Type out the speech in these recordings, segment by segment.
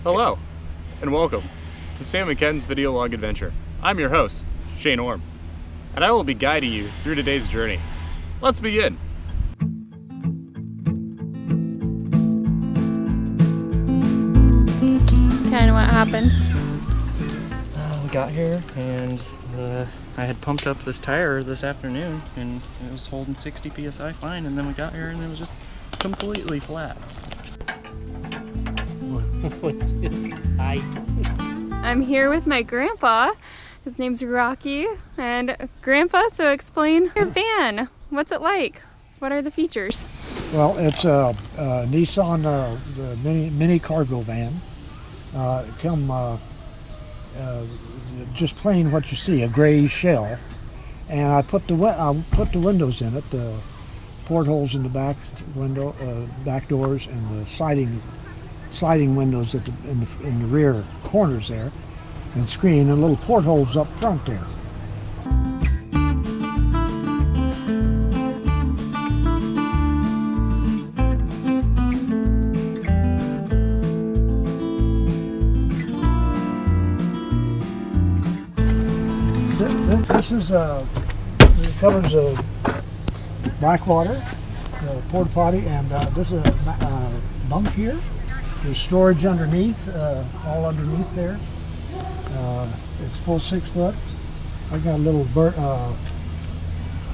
Hello, and welcome to Sam and Ken's Video Log Adventure. I'm your host, Shane Orm, and I will be guiding you through today's journey. Let's begin. Ken, what happened? We got here and I had pumped up this tire this afternoon and it was holding 60 psi fine, and then we got here and it was just completely flat. Hi. I'm here with my grandpa. His name's Rocky. And Grandpa, so explain your van. What's it like? What are the features? Well, it's a Nissan the mini cargo van. Just plain what you see, a gray shell, and I put the windows in it, the portholes in the back window, back doors, and the sliding windows in the rear corners there, and screen, and little portholes up front there. This is it covers Blackwater, porta potty, and this is a bunk here. There's storage underneath, all underneath there. It's full 6 foot. I got a little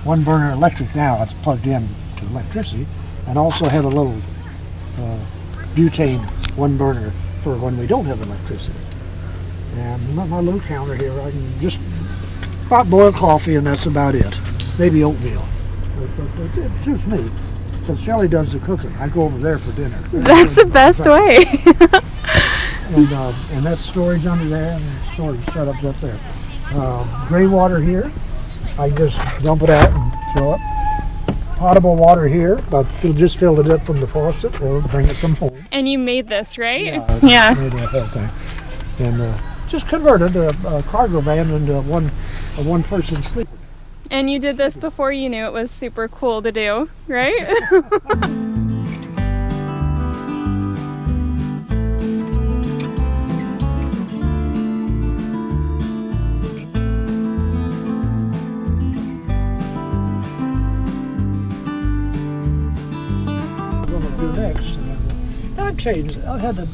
one burner electric now. It's plugged in to electricity, and also have a little butane one burner for when we don't have electricity. And my little counter here, I can just about boil coffee, and that's about it. Maybe oatmeal. It suits me, because Shelley does the cooking. I go over there for dinner. That's the best way. And that's storage under there, and storage setups up there. Gray water here. I just dump it out and throw it. Potable water here, but you'll just fill it up from the faucet or bring it from home. And you made this, right? Yeah. Made that whole thing. And just converted a cargo van into a one-person sleeper. And you did this before you knew it was super cool to do, right? What I'm going to do next, I've changed. I had to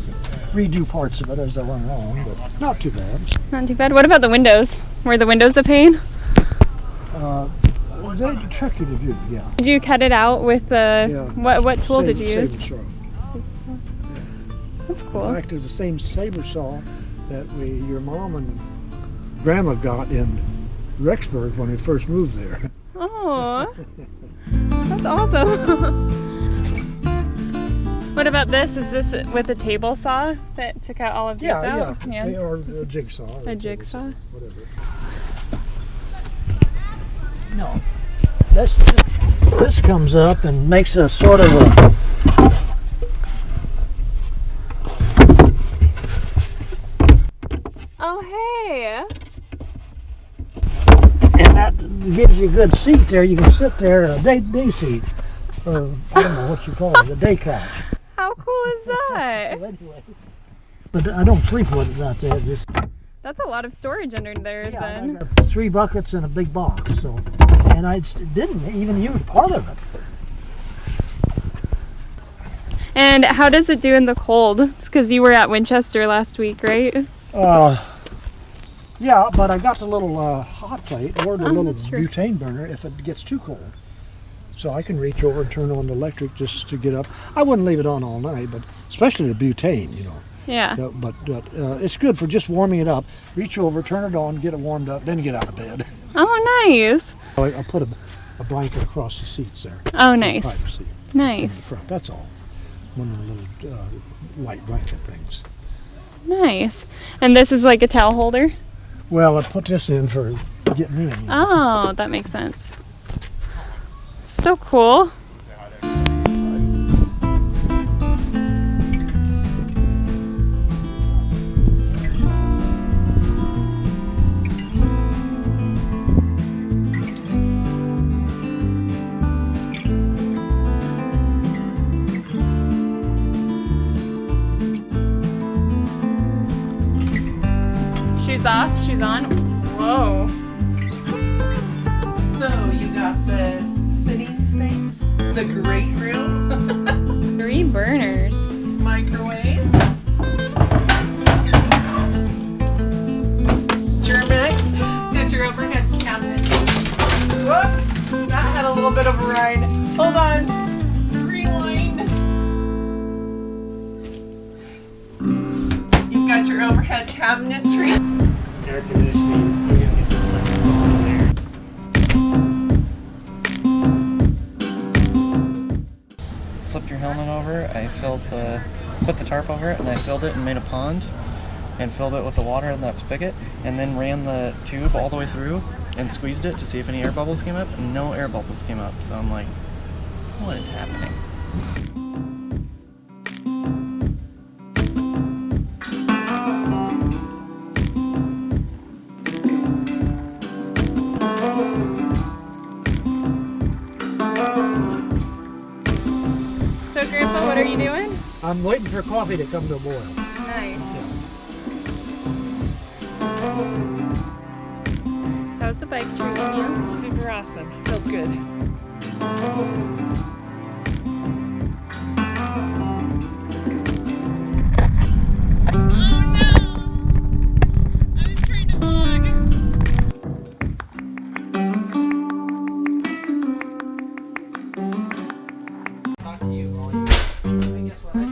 redo parts of it as I went along, but not too bad. Not too bad. What about the windows? Were the windows a pain? They're tricky to do, yeah. Did you cut it out with the, what tool did you use? Saber saw. That's cool. In fact, it's the same saber saw that your mom and grandma got in Rexburg when we first moved there. Oh, that's awesome. What about this? Is this with a table saw that took out all of these out? Yeah. Or a jigsaw. A jigsaw? Whatever. No. This comes up and makes a sort of a... Oh, hey! And that gives you a good seat there. You can sit there, a day seat, or I don't know what you call it, a day couch. How cool is that? So anyway, but I don't sleep with it out there. That's a lot of storage under there then. I got 3 buckets and a big box. So, and I didn't even use part of it. And how does it do in the cold? It's because you were at Winchester last week, right? Yeah, but I got the little hot plate or the little that's true. butane burner if it gets too cold. So I can reach over and turn on the electric just to get up. I wouldn't leave it on all night, but especially the butane, you know. Yeah. But it's good for just warming it up. Reach over, turn it on, get it warmed up, then get out of bed. Oh, nice. I put a blanket across the seats there. Oh, nice. Privacy Nice. in the front. That's all. One of the little light blanket things. Nice. And this is like a towel holder? Well, I put this in for getting in. You know. Oh, that makes sense. So cool. She's off, she's on. Whoa. So you got the sitting space, the great room, 3 burners. microwave, Germex, got your overhead cabinet. Whoops, that had a little bit of a ride. Hold on, rewind. You've got your overhead cabinetry. Air conditioning. We're gonna get this thing on there. Flipped your helmet over. I put the tarp over it, and I filled it and made a pond, and filled it with the water in that spigot, and then ran the tube all the way through and squeezed it to see if any air bubbles came up, and no air bubbles came up. So I'm like, what is happening? So Grandpa, what are you doing? I'm waiting for coffee to come to a boil. Nice. How's the bike treating you? Super awesome, feels good. Talk to you while I guess what I did.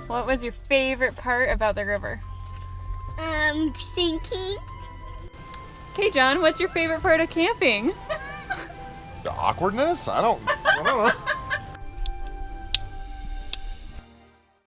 What was your favorite part about the river? Sinking. Okay, John, what's your favorite part of camping? The awkwardness? I don't know.